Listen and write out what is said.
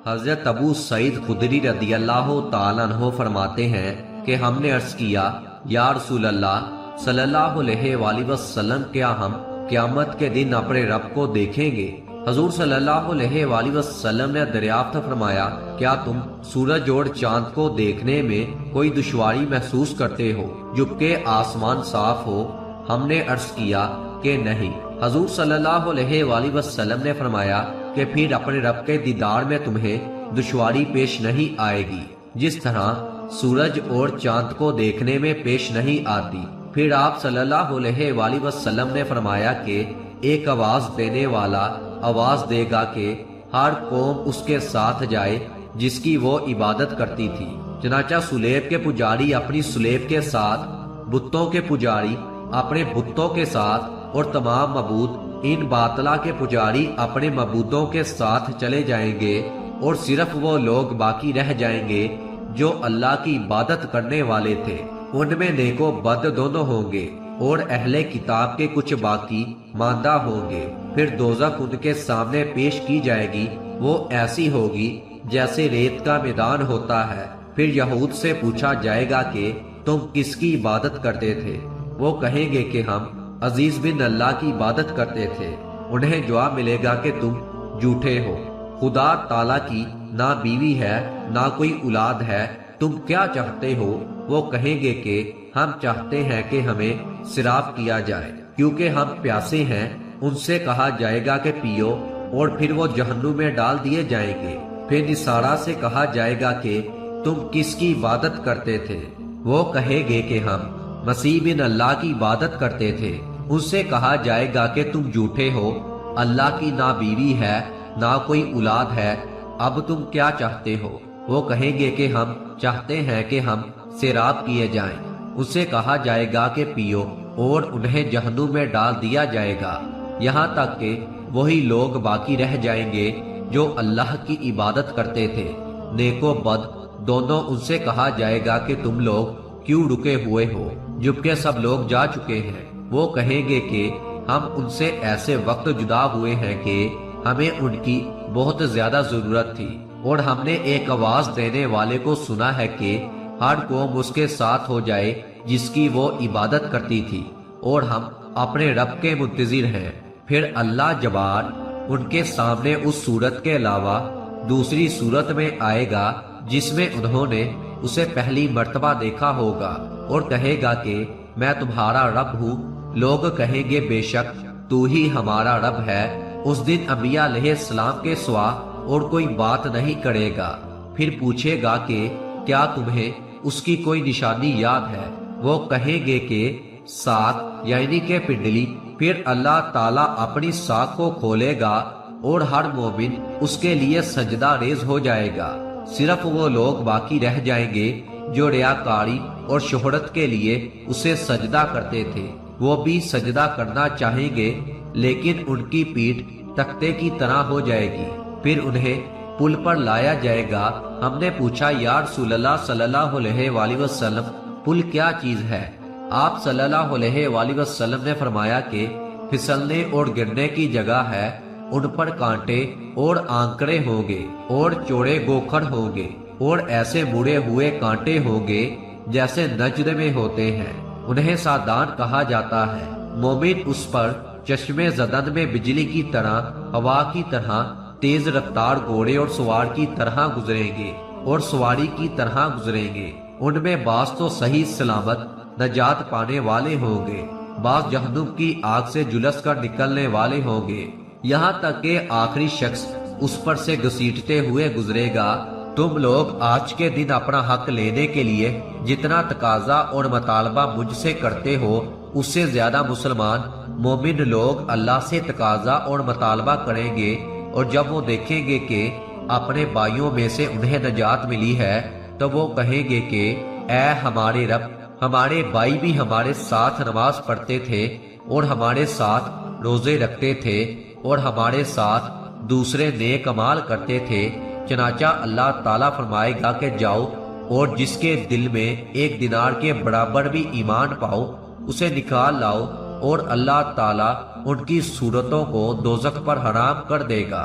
حضرت ابو سعید خدری رضی اللہ تعالیٰ عنہ فرماتے ہیں کہ ہم نے عرض کیا یا رسول اللہ صلی اللہ علیہ وآلہ وسلم، کیا ہم قیامت کے دن اپنے رب کو دیکھیں گے؟ حضور صلی اللہ علیہ وآلہ وسلم نے دریافت فرمایا، کیا تم سورج اور چاند کو دیکھنے میں کوئی دشواری محسوس کرتے ہو جبکہ آسمان صاف ہو؟ ہم نے عرض کیا کہ نہیں۔ حضور صلی اللہ علیہ وآلہ وسلم نے فرمایا کہ پھر اپنے رب کے دیدار میں تمہیں دشواری پیش نہیں آئے گی جس طرح سورج اور چاند کو دیکھنے میں پیش نہیں آتی۔ پھر آپ صلی اللہ علیہ وآلہ وسلم نے فرمایا کہ ایک آواز دینے والا آواز دے گا کہ ہر قوم اس کے ساتھ جائے جس کی وہ عبادت کرتی تھی۔ چنانچہ سلیب کے پجاری اپنی سلیب کے ساتھ، بتوں کے پجاری اپنے بتوں کے ساتھ، اور تمام معبود ان باطلہ کے پجاری اپنے معبودوں کے ساتھ چلے جائیں گے، اور صرف وہ لوگ باقی رہ جائیں گے جو اللہ کی عبادت کرنے والے تھے۔ ان میں نیک و بد دونوں ہوں گے، اور اہل کتاب کے کچھ باقی ماندہ ہوں گے۔ پھر دوزخ ان کے سامنے پیش کی جائے گی، وہ ایسی ہوگی جیسے ریت کا میدان ہوتا ہے۔ پھر یہود سے پوچھا جائے گا کہ تم کس کی عبادت کرتے تھے؟ وہ کہیں گے کہ ہم عزیز بن اللہ کی عبادت کرتے تھے۔ انہیں جواب ملے گا کہ تم جھوٹے ہو، خدا تعالیٰ کی نہ بیوی ہے نہ کوئی اولاد ہے، تم کیا چاہتے ہو؟ وہ کہیں گے کہ ہم چاہتے ہیں کہ ہمیں سیراب کیا جائے کیونکہ ہم پیاسے ہیں۔ ان سے کہا جائے گا کہ پیو، اور پھر وہ جہنم میں ڈال دیے جائیں گے۔ پھر نصارہ سے کہا جائے گا کہ تم کس کی عبادت کرتے تھے؟ وہ کہیں گے کہ ہم مسیح بن اللہ کی عبادت کرتے تھے۔ ان سے کہا جائے گا کہ تم جھوٹے ہو، اللہ کی نہ بیوی ہے نہ کوئی اولاد ہے، اب تم کیا چاہتے ہو؟ وہ کہیں گے کہ ہم چاہتے ہیں کہ ہم سیراب کیے جائیں۔ ان سے کہا جائے گا کہ پیو، اور انہیں جہنم میں ڈال دیا جائے گا، یہاں تک کہ وہی لوگ باقی رہ جائیں گے جو اللہ کی عبادت کرتے تھے۔ نیک و بد دونوں ان سے کہا جائے گا کہ تم لوگ کیوں رکے ہوئے ہو جبکہ سب لوگ جا چکے ہیں؟ وہ کہیں گے کہ ہم ان سے ایسے وقت جدا ہوئے ہیں کہ ہمیں ان کی بہت زیادہ ضرورت تھی، اور ہم نے ایک آواز دینے والے کو سنا ہے کہ ہر قوم اس کے ساتھ ہو جائے جس کی وہ عبادت کرتی تھی، اور ہم اپنے رب کے منتظر ہیں۔ پھر اللہ جبار ان کے سامنے اس صورت کے علاوہ دوسری صورت میں آئے گا جس میں انہوں نے اسے پہلی مرتبہ دیکھا ہوگا، اور کہے گا کہ میں تمہارا رب ہوں۔ لوگ کہیں گے بے شک تو ہی ہمارا رب ہے۔ اس دن انبیاء علیہ السلام کے سوا اور کوئی بات نہیں کرے گا۔ پھر پوچھے گا کہ کیا تمہیں اس کی کوئی نشانی یاد ہے؟ وہ کہیں گے کہ ساکھ یعنی کہ پنڈلی۔ پھر اللہ تعالیٰ اپنی ساکھ کو کھولے گا اور ہر مومن اس کے لیے سجدہ ریز ہو جائے گا۔ صرف وہ لوگ باقی رہ جائیں گے جو ریاکاری اور شہرت کے لیے اسے سجدہ کرتے تھے۔ وہ بھی سجدہ کرنا چاہیں گے لیکن ان کی پیٹھ تختے کی طرح ہو جائے گی۔ پھر انہیں پل پر لایا جائے گا۔ ہم نے پوچھا یا رسول اللہ صلی اللہ علیہ وآلہ وسلم، پل کیا چیز ہے؟ آپ صلی اللہ علیہ وآلہ وسلم نے فرمایا کہ پھسلنے اور گرنے کی جگہ ہے، ان پر کانٹے اور آنکڑے ہوں گے اور چوڑے گوکھڑ ہوں گے اور ایسے مڑے ہوئے کانٹے ہوں گے جیسے نجد میں ہوتے ہیں، انہیں سادان کہا جاتا ہے۔ مومن اس پر چشمے زدن میں بجلی کی طرح، ہوا کی طرح، تیز رفتار گھوڑے اور سوار کی طرح گزریں گے اور سواری کی طرح گزریں گے۔ ان میں بعض تو صحیح سلامت نجات پانے والے ہوں گے، بعض جہنم کی آگ سے جلس کر نکلنے والے ہوں گے، یہاں تک کہ آخری شخص اس پر سے گھسیٹتے ہوئے گزرے گا۔ تم لوگ آج کے دن اپنا حق لینے کے لیے جتنا تقاضا اور مطالبہ مجھ سے کرتے ہو، اس سے زیادہ مسلمان مومن لوگ اللہ سے تقاضا اور مطالبہ کریں گے، اور جب وہ دیکھیں گے کہ اپنے بھائیوں میں سے انہیں نجات ملی ہے تو وہ کہیں گے کہ اے ہمارے رب، ہمارے بھائی بھی ہمارے ساتھ نماز پڑھتے تھے اور ہمارے ساتھ روزے رکھتے تھے اور ہمارے ساتھ دوسرے نیک اعمال کرتے تھے۔ چنانچہ اللہ تعالیٰ فرمائے گا کہ جاؤ اور جس کے دل میں ایک دینار کے برابر بھی ایمان پاؤ اسے نکال لاؤ، اور اللہ تعالیٰ ان کی صورتوں کو دوزخ پر حرام کر دے گا۔